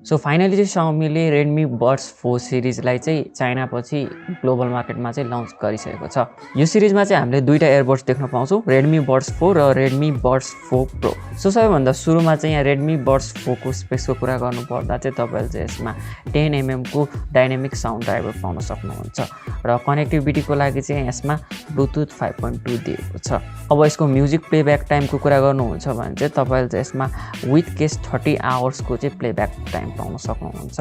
So finally चाहिँ Xiaomi ले Redmi Buds 4 सिरिजलाई चाहिँ चाइना पछि ग्लोबल मार्केटमा चाहिँ लन्च गरिसकेको छ। यो सिरिजमा चाहिँ हामीले दुईटा एयरबड्स देख्न पाउँछौँ, Redmi Buds 4 र Redmi Buds 4 Pro। सो सबैभन्दा सुरुमा चाहिँ यहाँ Redmi Buds 4 को स्पेक्सको कुरा गर्नुपर्दा चाहिँ तपाईले चाहिँ यसमा 10mm को डाइनामिक साउन्ड ड्राइभर पाउन सक्नुहुन्छ र कनेक्टिभिटीको लागि चाहिँ यसमा Bluetooth 5.2 दिएको छ। अब यसको म्युजिक प्लेब्याक टाइमको कुरा गर्नुहुन्छ भने चाहिँ तपाईले चाहिँ यसमा विथ केस 30 आवर्स को चाहिँ प्लेब्याक टाइम पाउन सक्नुहुन्छ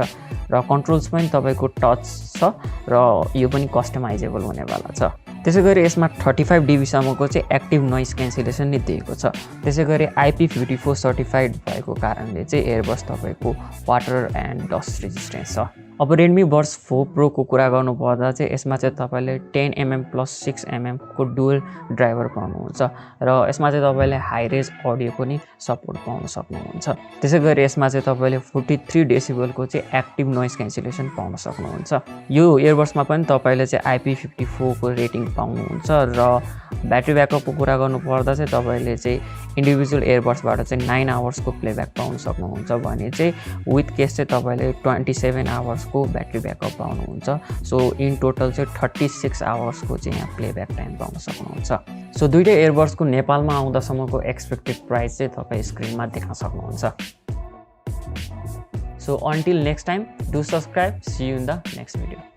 र कन्ट्रोल्स पनि तपाईको टच छ र यो पनि कस्टमाइजेबल हुनेवाला छ। त्यसैगरी यसमा 35 dB सम्मको चाहिँ एक्टिभ नोइज क्यान्सलेसन नि दिएको छ। त्यसैगरी IP54 सर्टिफाइड भएको कारणले चाहिँ एयरबड्स तपाईको वाटर एन्ड डस्ट रेजिस्टेन्स छ। अब Redmi Buds 4 Pro को कुरा गर्नुपर्दा चाहिँ यसमा चाहिँ तपाईले 10mm प्लस 6mm को डुअल ड्राइभर पाउनुहुन्छ र यसमा चाहिँ तपाईले हाई रेज अडियो पनि सपोर्ट पाउन सक्नुहुन्छ। त्यसैगरी यसमा चाहिँ तपाईले 43 डेसिबल को चाहिँ एक्टिभ नोइज क्यान्सलेसन पाउन सक्नुहुन्छ। यो इयरबड्समा पनि तपाईले चाहिँ IP54 को रेटिङ पाउनुहुन्छ र ब्याट्री ब्याकअपको कुरा गर्नुपर्दा चाहिँ तपाईले चाहिँ इन्डिभिजुअल एयरबड्सबाट चाहिँ 9 आवर्स को प्लेब्याक पाउन सक्नुहुन्छ भने चाहिँ विथ केस चाहिँ तपाईले 27 आवर्स को ब्याट्री ब्याकअप पाउनुहुन्छ। सो इन टोटल चाहिँ 36 आवर्स को चाहिँ यहाँ प्लेब्याक टाइम पाउन सक्नुहुन्छ। सो दुईटै एयरबड्स को नेपालमा आउँदासम्मको एक्सपेक्टेड प्राइस चाहिँ तपाई स्क्रिनमा देख्न सक्नुहुन्छ। So until next time, do subscribe. See you in the next video.